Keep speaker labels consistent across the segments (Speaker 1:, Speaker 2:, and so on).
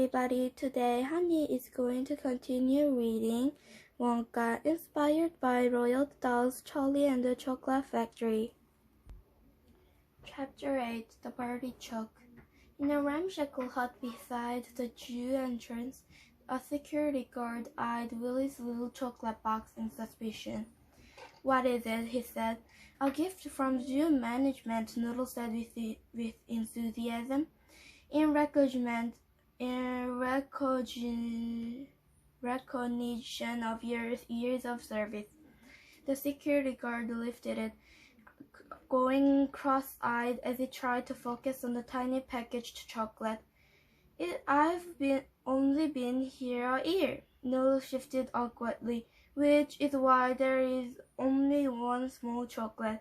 Speaker 1: everybody. Today, Hani is going to continue reading Wonka, inspired by Royal Dahl's Charlie and the Chocolate Factory. Chapter 8, The Party Choc. In a ramshackle hut beside the Jew entrance, a security guard eyed Willie's little chocolate box in suspicion. "What is it?" he said. "A gift from Jew management," Noodle said with enthusiasm. In recognition of years of service." The security guard lifted it, going cross-eyed as he tried to focus on the tiny packaged chocolate. "I've only been here a year." Noodle shifted awkwardly, "which is why there is only one small chocolate."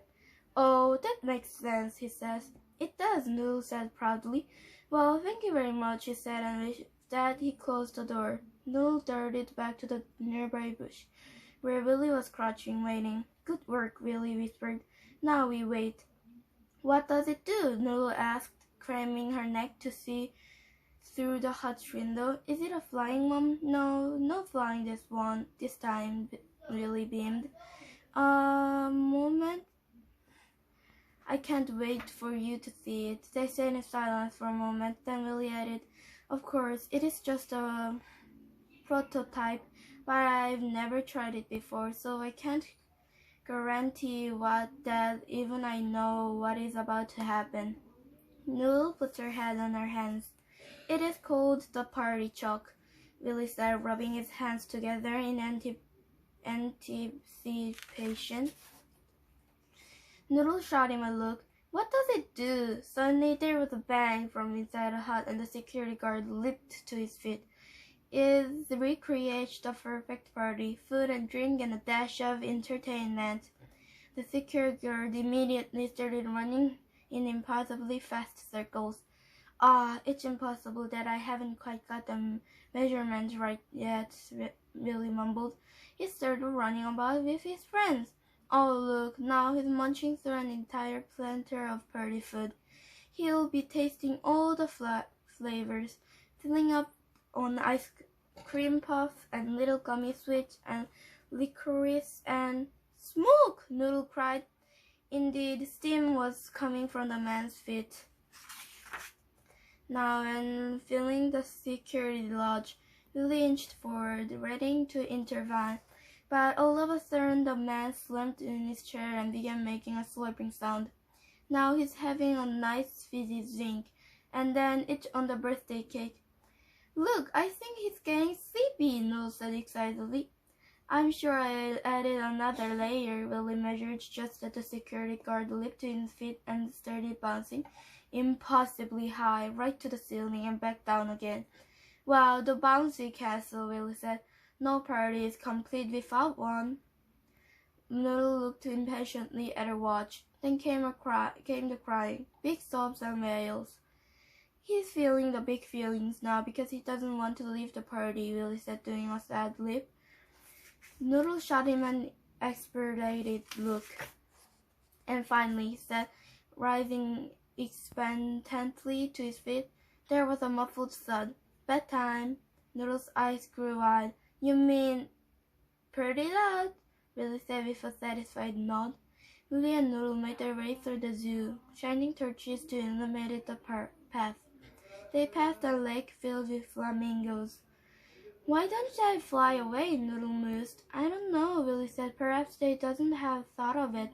Speaker 1: "Oh, that makes sense," he says. "It does," Noodle said proudly. "Well, thank you very much," he said, and with that he closed the door. Noodle darted back to the nearby bush, where Willie was crouching, waiting. "Good work," Willie whispered. "Now we wait." "What does it do?" Noodle asked, craning her neck to see through the hut's window. "Is it a flying, Mom?" No flying this time," Willie beamed. "A moment. I can't wait for you to see it." They sat in silence for a moment, then Willie added, "Of course, it is just a prototype, but I've never tried it before, so I can't guarantee that even I know what is about to happen." Noodle put her head on her hands. "It is called the party choc," Willie said, rubbing his hands together in anticipation. Noodle shot him a look. "What does it do?" Suddenly there was a bang from inside the hut, and the security guard leaped to his feet. "It recreates the perfect party, food and drink and a dash of entertainment." The security guard immediately started running in impossibly fast circles. It's impossible that I haven't quite got the measurements right yet," Willie mumbled. He started running about with his friends. "Oh, look, now he's munching through an entire platter of party food. He'll be tasting all the flavors, filling up on ice cream puffs and little gummy sweets and licorice and—" "Smoke!" Noodle cried. Indeed, steam was coming from the man's feet now and filling the security lodge. Willie inched forward, ready to intervene. But all of a sudden the man slumped in his chair and began making a slurping sound. "Now he's having a nice fizzy drink, and then it's on the birthday cake." "Look, I think he's getting sleepy," Noel said excitedly. "I'm sure I added another layer." Willie measured just as the security guard leaped to his feet and started bouncing impossibly high, right to the ceiling and back down again. "Wow, the bouncy castle," Willie said. "No party is complete without one." Noodle looked impatiently at her watch. Then came the crying, big sobs and wails. "He's feeling the big feelings now because he doesn't want to leave the party," Willie said, doing a sad lip. Noodle shot him an exasperated look. "And finally," he said, rising expectantly to his feet, there was a muffled thud. "Bedtime." Noodle's eyes grew wide. "You mean—" "Pretty loud," Willie said with a satisfied nod. Willie and Noodle made their way through the zoo, shining torches to illuminate the path. They passed a lake filled with flamingos. "Why don't they fly away?" Noodle mused. "I don't know," Willie said. "Perhaps they doesn't have thought of it."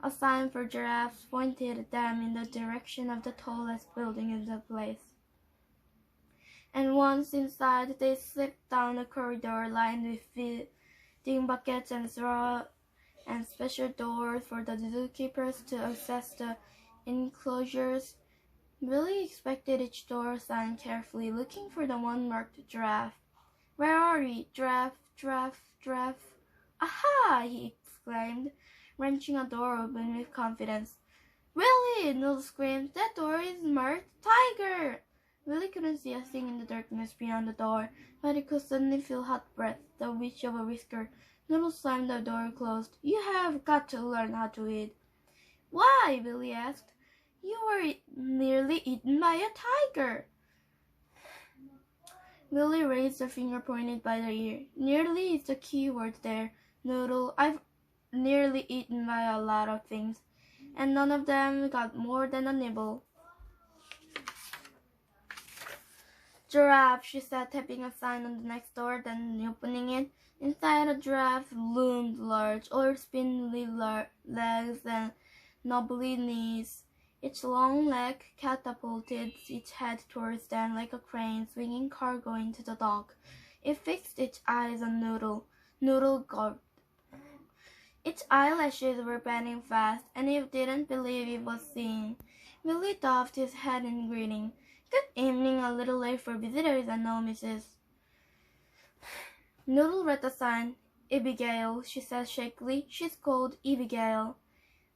Speaker 1: A sign for giraffes pointed them in the direction of the tallest building in the place. And once inside, they slipped down a corridor lined with feeding buckets and straw and special doors for the zookeepers to access the enclosures. Willie inspected each door sign carefully, looking for the one marked giraffe. "Where are we? Giraffe, giraffe, giraffe." "Aha!" he exclaimed, wrenching a door open with confidence. "Willie!" Noodle screamed. "That door is marked tiger!" Willie couldn't see a thing in the darkness beyond the door, but he could suddenly feel hot breath, the whisk of a whisker. Noodle slammed the door closed. "You have got to learn how to eat." "Why?" Willie asked. "You were nearly eaten by a tiger." Willie raised her finger pointed by the ear. Nearly is the key word there. Noodle, I've nearly eaten by a lot of things, and none of them got more than a nibble. Giraffe, she said, tapping a sign on the next door, then opening it. Inside a giraffe loomed large, or spindly legs and knobbly knees. Each long leg catapulted its head towards them like a crane swinging cargo into the dock. It fixed its eyes on Noodle. Noodle gulped. Its eyelashes were bending fast, and it didn't believe it was seeing. Willie doffed his hat in greeting. Good evening, a little late for visitors, I know, Mrs. Noodle read the sign. Abigail, she said shakily. She's called Abigail.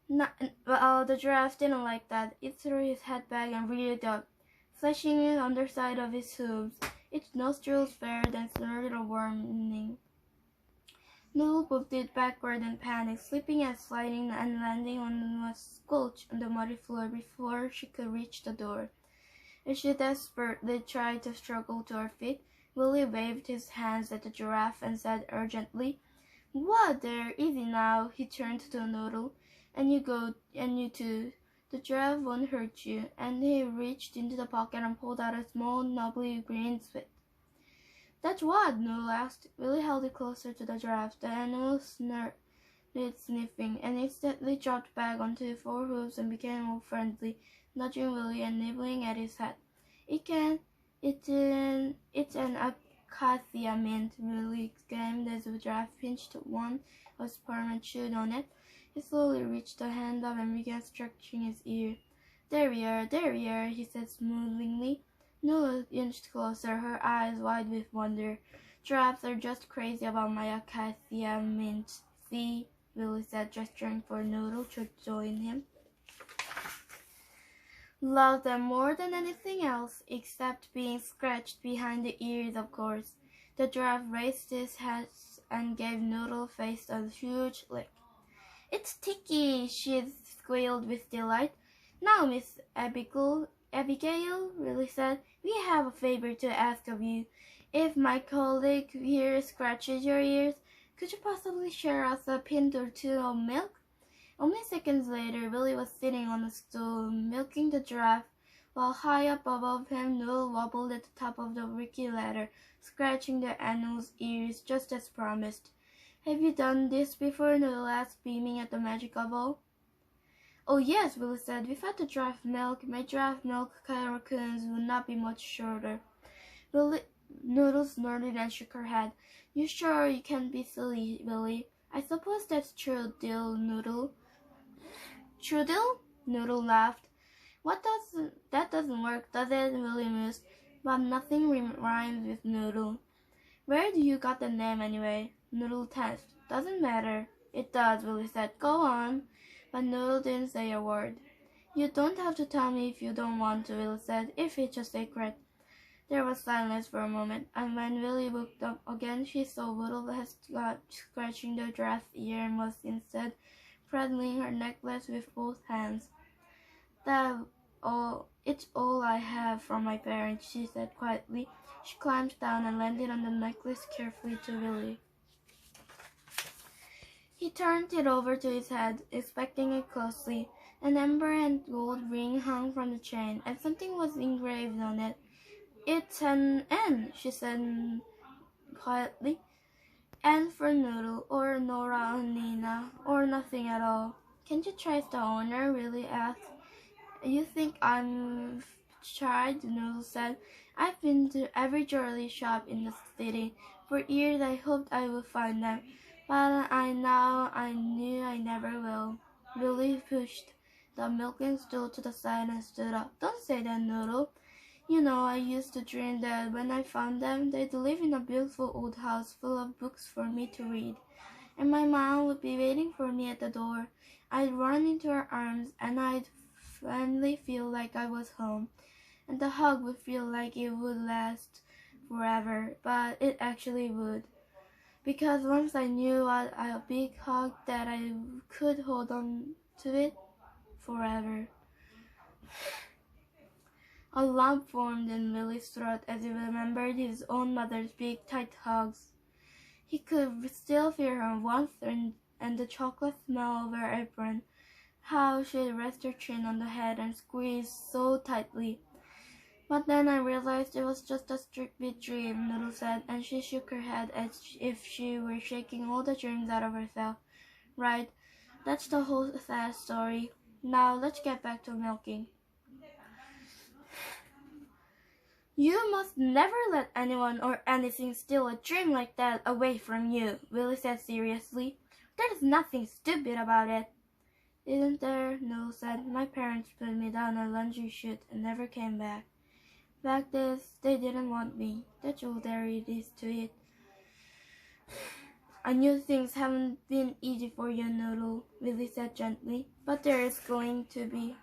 Speaker 1: The giraffe didn't like that. It threw his head back and reared up, flashing the underside of his hooves. Its nostrils flared and snorted a warning. Noodle booked it backward in panic, slipping and sliding and landing on a squelch on the muddy floor before she could reach the door. As she desperately tried to struggle to her feet, Willie waved his hands at the giraffe and said urgently, "What there, easy now." He turned to Noodle. "And you too. The giraffe won't hurt you." And he reached into the pocket and pulled out a small, knobbly green spit. "That's what?" Noodle asked. Willie held it closer to the giraffe. The animal snorted, sniffing, and instantly dropped back onto its four hooves and became more friendly, nudging Willie and nibbling at his head. It's an acacia mint," Willie exclaimed as the giraffe pinched one of his palm and chewed on it. He slowly reached a hand up and began stretching his ear. There we are," he said smoothly. Noodle inched closer, her eyes wide with wonder. "Giraffes are just crazy about my acacia mint. See?" Willie said, gesturing for Noodle to join him. "Love them more than anything else, except being scratched behind the ears, of course." The giraffe raised his head and gave Noodle face a huge lick. "It's sticky," she squealed with delight. "Now, Miss Abigail," Willie said, "we have a favor to ask of you. If my colleague here scratches your ears, could you possibly share us a pint or two of milk?" Only seconds later, Willie was sitting on a stool, milking the giraffe, while high up above him, Noodle wobbled at the top of the rickety ladder, scratching the animal's ears just as promised. "Have you done this before?" Noodle asked, beaming at the magic of all. "Oh yes," Willie said. "We fed the giraffe milk. My giraffe milk raccoons would not be much shorter." Noodle snorted and shook her head. "You sure you can't be silly, Willie? I suppose that's true, deal, Noodle." "Trudel?" Noodle laughed. That doesn't work, does it?" Willie mused. "But nothing rhymes with Noodle." "Where do you got the name anyway?" Noodle tensed. "Doesn't matter." "It does," Willie said. "Go on." But Noodle didn't say a word. "You don't have to tell me if you don't want to," Willie said. "If it's a secret." There was silence for a moment, and when Willie looked up again, she saw Woodle had scratching the giraffe's ear and was instead cradling her necklace with both hands. It's all I have from my parents," she said quietly. She climbed down and landed on the necklace carefully to Willie. He turned it over to his head, inspecting it closely. An amber and gold ring hung from the chain, and something was engraved on it. "It's an N," she said quietly. "N for Noodle, or Nora or Nina, or nothing at all." "Can't you trace the owner?" Willie asked. "You think I've tried?" Noodle said. "I've been to every jewelry shop in the city. For years I hoped I would find them, but I knew I never will." Willie pushed the milking stool to the side and stood up. "Don't say that, Noodle. You know, I used to dream that when I found them, they'd live in a beautiful old house full of books for me to read, and my mom would be waiting for me at the door. I'd run into her arms, and I'd finally feel like I was home, and the hug would feel like it would last forever, but it actually would. Because once I knew what a big hug that I could hold on to it forever." A lump formed in Willie's throat as he remembered his own mother's big, tight hugs. He could still feel her warmth and the chocolate smell of her apron. How she'd rest her chin on the head and squeeze so tightly. But then I realized it was just a stupid dream, Noodle said, and she shook her head as if she were shaking all the dreams out of herself. Right, that's the whole sad story. Now let's get back to milking. You must never let anyone or anything steal a dream like that away from you, Willie said seriously. There's nothing stupid about it. Isn't there? Noodle said. My parents put me down a laundry chute and never came back. Fact is, they didn't want me. That's all there is to it. I knew things haven't been easy for you, Noodle, Willie said gently, but there is going to be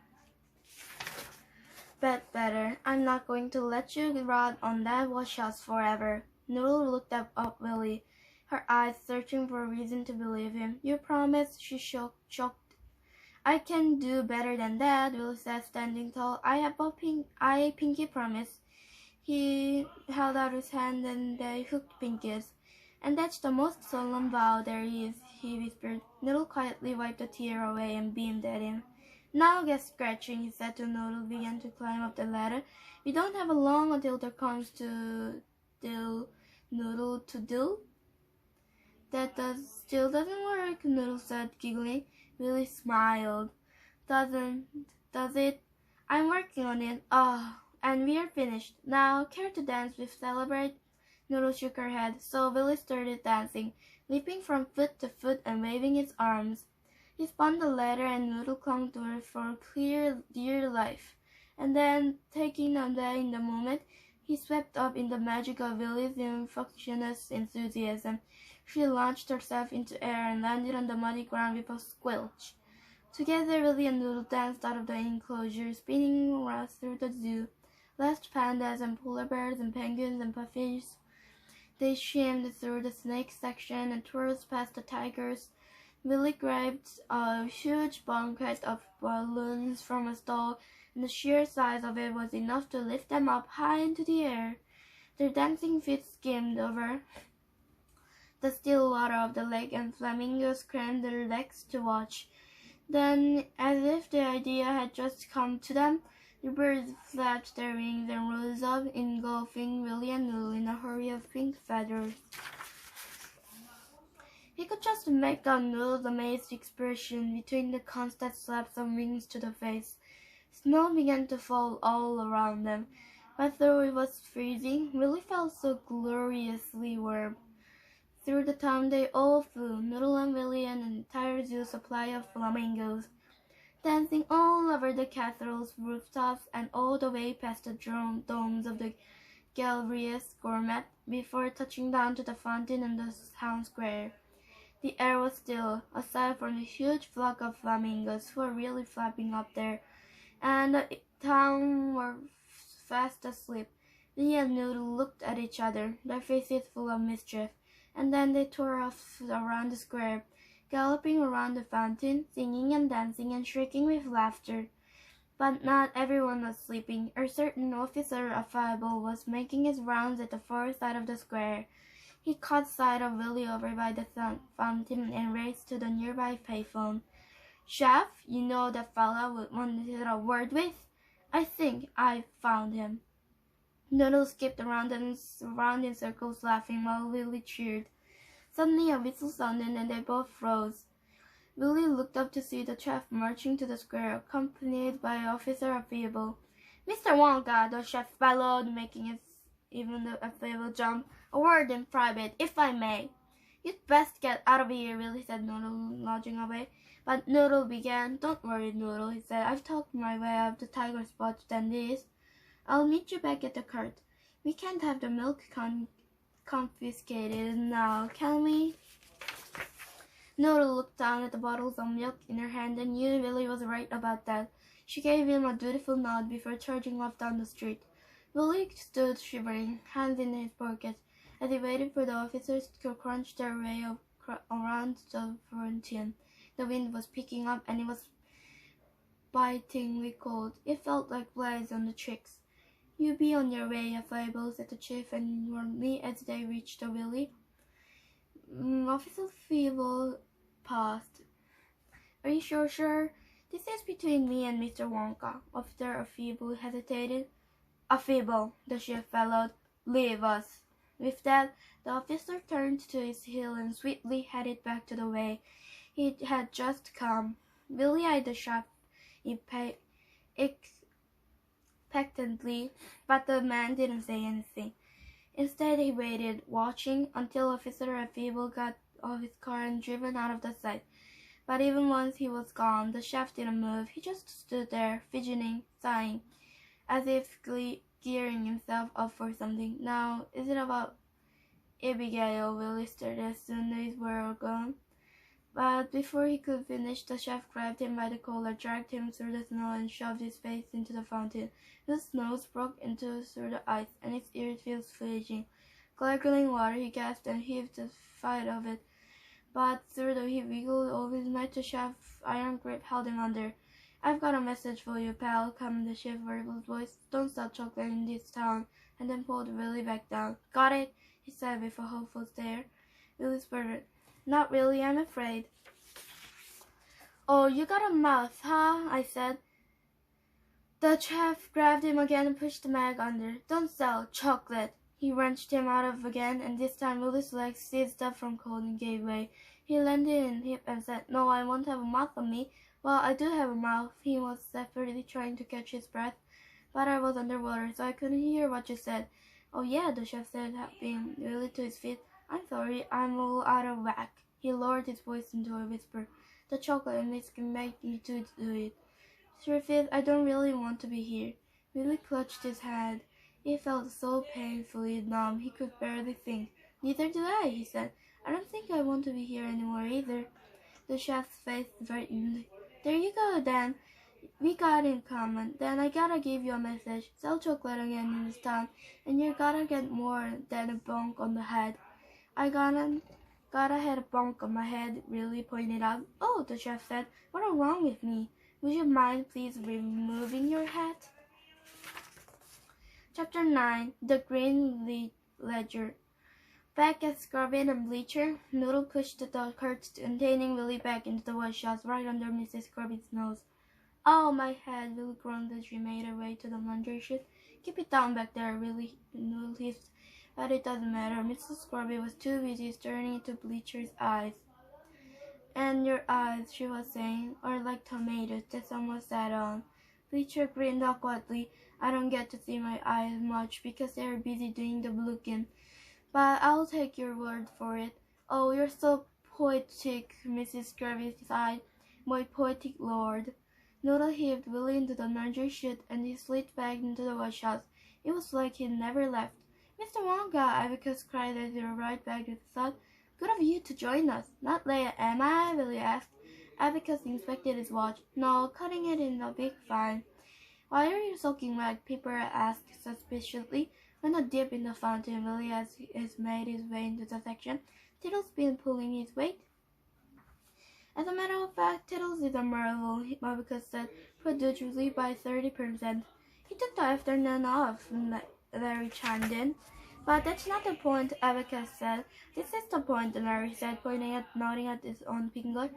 Speaker 1: better. I'm not going to let you rot on that washhouse forever. Noodle looked up at Willie, her eyes searching for a reason to believe him. You promise? She choked. I can do better than that, Willie said, standing tall. I pinky promise. He held out his hand and they hooked pinkies. And that's the most solemn vow there is, he whispered. Noodle quietly wiped a tear away and beamed at him. Now get scratching, he said to Noodle, began to climb up the ladder. We don't have long until there comes to Noodle to do. Still doesn't work, Noodle said, giggling. Willie smiled. Does it? I'm working on it. Ah, and we're finished. Now, care to dance with Celebrate? Noodle shook her head, so Willie started dancing, leaping from foot to foot and waving his arms. He spun the ladder and Noodle clung to her for dear life. And then, taking them there in the moment, he swept up in the magic of Willie's infectious enthusiasm. She launched herself into air and landed on the muddy ground with a squelch. Together, Willie and Noodle danced out of the enclosure, spinning around through the zoo. Last pandas and polar bears and penguins and puffies. They shimmed through the snake section and twirled past the tigers. Willie grabbed a huge bouquet of balloons from a stall, and the sheer size of it was enough to lift them up high into the air. Their dancing feet skimmed over the still water of the lake, and flamingos craned their necks to watch. Then, as if the idea had just come to them, the birds flapped their wings and rose up, engulfing Willie and Noodle in a hurry of pink feathers. He could just make out Noodle's amazed expression between the constant slaps of wings to the face. Snow began to fall all around them, but though it was freezing, Willie felt so gloriously warm. Through the town they all flew, Noodle and Willie and an entire zoo supply of flamingos, dancing all over the castle's rooftops and all the way past the domes of the Galerius Gourmet before touching down to the fountain in the town square. The air was still, aside from the huge flock of flamingos who were really flapping up there, and the town were fast asleep. Willie and Noodle looked at each other, their faces full of mischief. And then they tore off around the square, galloping around the fountain, singing and dancing and shrieking with laughter. But not everyone was sleeping. A certain officer of Fireball was making his rounds at the far side of the square. He caught sight of Willie over by the fountain and raced to the nearby payphone. Chef, you know that fella we wanted a word with? I think I've found him. Noodle skipped around in circles laughing while Willie cheered. Suddenly a whistle sounded and they both froze. Willie looked up to see the chef marching to the square, accompanied by Officer Abigail. Mr. Wonka, the chef bellowed, making even a Abigail jump. A word in private, if I may. You'd best get out of here, Willie said, Noodle nudging away. But Noodle began. Don't worry, Noodle, he said. I've talked my way out of the tiger spot than this. I'll meet you back at the cart. We can't have the milk confiscated now, can we? Noodle looked down at the bottles of milk in her hand and knew Willie was right about that. She gave him a dutiful nod before charging off down the street. Willie stood shivering, hands in his pockets, as he waited for the officers to crunch their way around the fountain. The wind was picking up and it was bitingly cold. It felt like blaze on the cheeks. You be on your way, Affable, said the chief, and warned me as they reached the village. Officer Feeble paused. Are you sure, sir? This is between me and Mr. Wonka. Officer Feeble hesitated. Feeble, the chief bellowed. Leave us. With that, the officer turned to his heel and swiftly headed back to the way he had just come. Billy eyed the shop expectantly, but the man didn't say anything. Instead, he waited, watching, until Officer Feeble got off his car and driven out of the sight. But even once he was gone, the chef didn't move. He just stood there, fidgeting, sighing, as if gearing himself up for something. Now, is it about Abigail? Willie started as soon as we were gone. But before he could finish, the chef grabbed him by the collar, dragged him through the snow, and shoved his face into the fountain. His nose broke through the ice, and his ears felt fledging. Gargling water, he gasped and heaved the fight of it. But through the he wiggled all his might, the chef's iron grip held him under. I've got a message for you, pal, came the chef's verbal voice. Don't sell chocolate in this town, and then pulled Willie back down. Got it? He said with a hopeful stare. Willie sputtered. Not really, I'm afraid. Oh, you got a mouth, huh? I said. The chef grabbed him again and pushed the mag under. Don't sell chocolate. He wrenched him out of again, and this time Willie's legs seized up from cold and gave way. He landed in hip and said, No, I won't have a mouth on me. Well, I do have a mouth. He was desperately trying to catch his breath, but I was underwater, so I couldn't hear what you said. Oh yeah, the chef said, helping Willie to his feet. I'm sorry, I'm all out of whack. He lowered his voice into a whisper. The chocolate and whiskey make me to do it. Griffith, I don't really want to be here. Willie clutched his head. It felt so painfully numb he could barely think. Neither do I, he said. I don't think I want to be here anymore either. The chef's face brightened. There you go, then. We got in common. Then I gotta give you a message. Sell chocolate again in this town, and you gotta get more than a bonk on the head. I gotta had a bonk on my head, really pointed out. Oh, the chef said. What's wrong with me? Would you mind please removing your hat? Chapter 9. The Green Ledger. Back at Scrubby and Bleacher, Noodle pushed the curtains containing Willie back into the wash house right under Mrs. Scrubby's nose. Oh, my head, Willie groaned as she made her way to the laundry chute. Keep it down back there, Willie, Noodle hissed. But it doesn't matter. Mrs. Scrubby was too busy staring into Bleacher's eyes. And your eyes, she was saying, are like tomatoes that someone sat on. Bleacher grinned awkwardly. I don't get to see my eyes much because they're busy doing the looking. But I'll take your word for it. Oh, you're so poetic, Mrs. Scrubby sighed. My poetic lord. Noodle heaved Willie into the laundry chute and he slid back into the wash house. It was like he'd never left. Mr. Wonka, Abacus cried as he arrived back with the thought. Good of you to join us. Not late, am I? Willie asked. Abacus inspected his watch. No, cutting it in a big fine. Why are you soaking wet? Pepper asked suspiciously. When a dip in the fountain, Willie has made his way into the section. Tittle's been pulling his weight. As a matter of fact, Tittles is a marvel, Abacus said, prodigious by 30%. He took the afternoon off, Larry chimed in. But that's not the point, Abacus said. This is the point, Larry said, nodding at his own finger.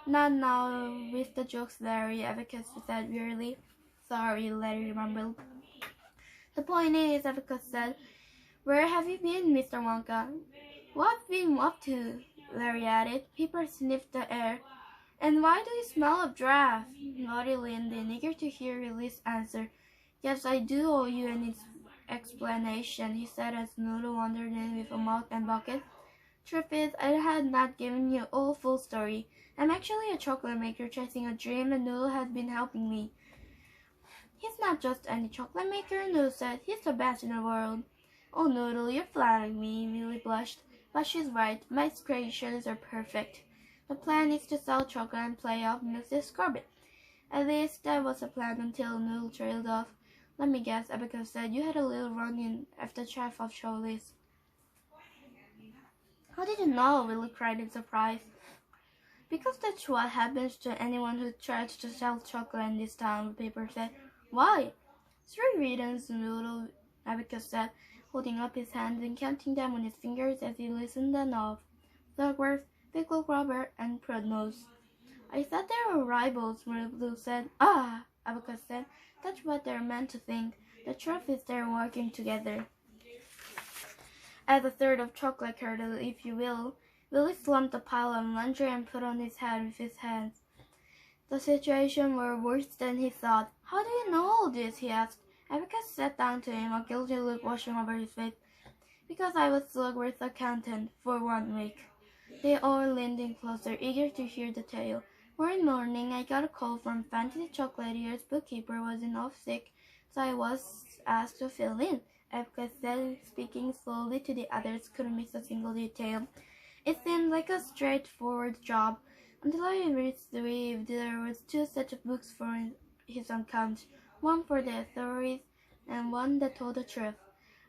Speaker 1: Not now with the jokes, Larry, Abacus said wearily. Sorry, Larry mumbled. The point is, Abacus said, where have you been, Mr. Wonka? What have you been up to? Larry added. Pepper sniffed the air. And why do you smell of giraffe? Lottie leaned in, eager to hear Willie's answer. Yes, I do owe you an explanation, he said as Noodle wandered in with a mug and bucket. Truth is, I had not given you a full story. I'm actually a chocolate maker chasing a dream, and Noodle has been helping me. He's not just any chocolate maker, Noodle said. He's the best in the world. Oh, Noodle, you're flattering me, Millie blushed. But she's right. My creations are perfect. The plan is to sell chocolate and play off Mrs. Scorbit. At least that was the plan until Noodle trailed off. Let me guess, Abigail said. You had a little run-in after Chef of Showley's. How did you know? Willie cried in surprise. Because that's what happens to anyone who tries to sell chocolate in this town, the paper said. Why? "3 riddance, Noodle," Abigail said, holding up his hands and counting them on his fingers as he listened and off. "Slugworth, Pickle Grubber, and Prudnose." "I thought they were rivals," Blue said. "Ah," Abigail said, "that's what they're meant to think. The truth is they're working together." As a third of chocolate cartel, if you will, Willie slumped a pile of laundry and put on his hat with his hands. The situation were worse than he thought. "How do you know all this?" he asked. Abigail sat down to him, a guilty look washing over his face. "Because I was Slugworth's accountant for 1 week." They all leaned in closer, eager to hear the tale. "One morning, I got a call from Fancy Chocolatier's bookkeeper wasn't off sick, so I was asked to fill in," Abigail said, speaking slowly to the others, couldn't miss a single detail. "It seemed like a straightforward job, until I retrieved there was 2 sets of books for his account, one for the authorities and one that told the truth.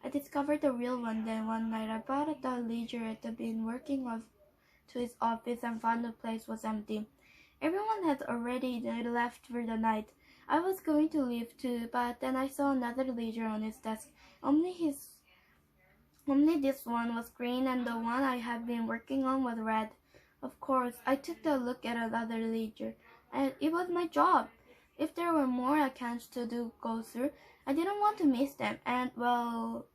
Speaker 1: I discovered the real one then one night. I bought at the ledger at the bin, working off to his office, and found the place was empty. Everyone had already left for the night. I was going to leave too, but then I saw another ledger on his desk. Only this one was green and the one I had been working on was red. Of course, I took a look at another ledger, and it was my job. If there were more accounts to go through, I didn't want to miss them, and, well..."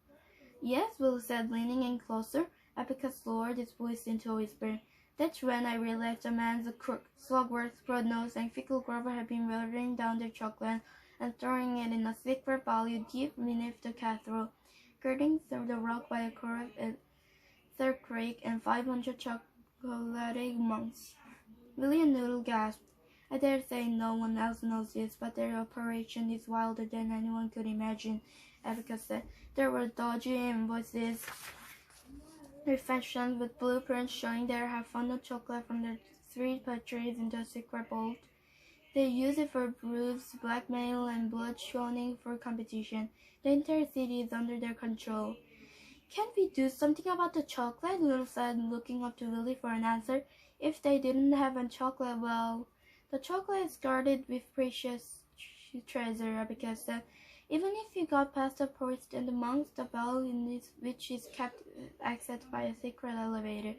Speaker 1: "Yes," Will said, leaning in closer. Abigail lowered his voice into a whisper. "That's when I realized the man's a crook. Slugworth, Prudnose, and Pickle Grubber had been watering down their chocolate and throwing it in a secret value deep beneath the casserole, girding through the rock by a chorus at Third Creek and 500 chocolate monks." Willie and Noodle gasped. "I dare say no one else knows this, but their operation is wilder than anyone could imagine," Abigail said. "There were dodgy invoices, reflections with blueprints showing they had funneled chocolate from their 3 pantries into a secret vault. They use it for bribes, blackmail, and bloodshoning for competition. The entire city is under their control." "Can't we do something about the chocolate?" Little said, looking up to Willie for an answer. "If they didn't have a chocolate, well..." "The chocolate is guarded with precious treasure," Abigail said. "Even if you got past the priest and the monks, the bell in which is kept accessed by a secret elevator,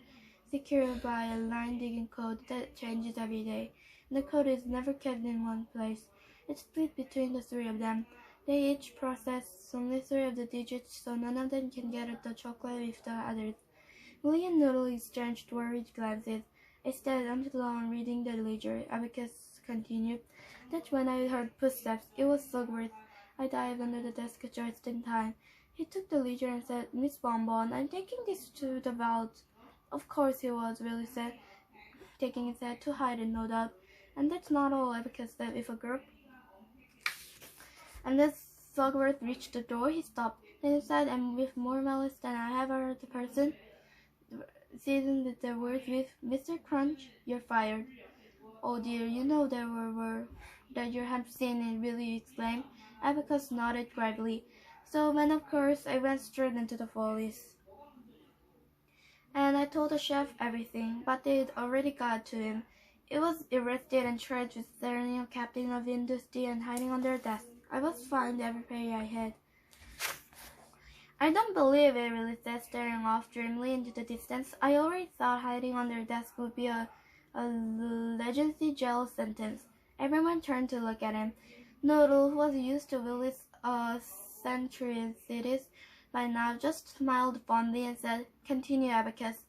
Speaker 1: secured by a line-digging code that changes every day. And the code is never kept in one place. It's split between the 3 of them. They each process only 3 of the digits, so none of them can get at the chocolate with the others." Willie and Noodle exchanged worried glances. "I stayed until dawn reading the ledger," Abigail continued. "That's when I heard footsteps. It was Slugworth. I dived under the desk just in time. He took the ledger and said, 'Miss Bonbon, I'm taking this to the vault.'" "Of course he was," Willie said, taking his head to hide it, no doubt. "And that's not all," Abigail said with a gulp. And as Slugworth reached the door, he stopped. Then he said, and with more malice than I have heard the person, seasoned the words with, "Mr. Crunch, you're fired." "Oh dear, you know there were that you have seen it," Willie exclaimed. Abigail nodded gravely. "So when, of course, I went straight into the police. And I told the chef everything, but they'd already got to him. It was arrested and charged with stealing a captain of industry and hiding under a desk. I was fined every penny I had." "I don't believe it," Willie said, staring off dreamily into the distance. "I already thought hiding under a desk would be a legacy jail sentence." Everyone turned to look at him. Noodle, who was used to Willie's eccentricities by now, just smiled fondly and said, "Continue, Abacus."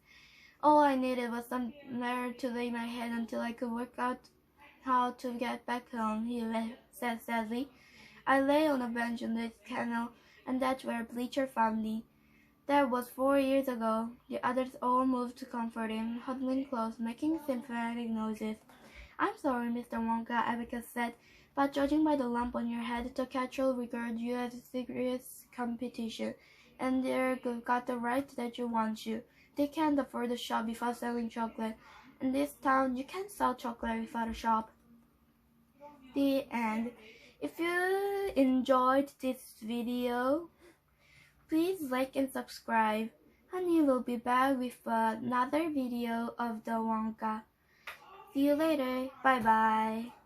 Speaker 1: "All I needed was somewhere to lay my head until I could work out how to get back home," he said sadly. "I lay on a bench in this canal, and that's where Bleacher found me. That was 4 years ago." The others all moved to comfort him, huddling close, making sympathetic noises. "I'm sorry, Mr. Wonka," Abigail said, "but judging by the lump on your head, the catcher regard you as a serious competition, and they've got the right that you want you. They can't afford a shop without selling chocolate. In this town, you can't sell chocolate without a shop." The end. If you enjoyed this video, please like and subscribe. Hani will be back with another video of the Wonka. See you later. Bye bye.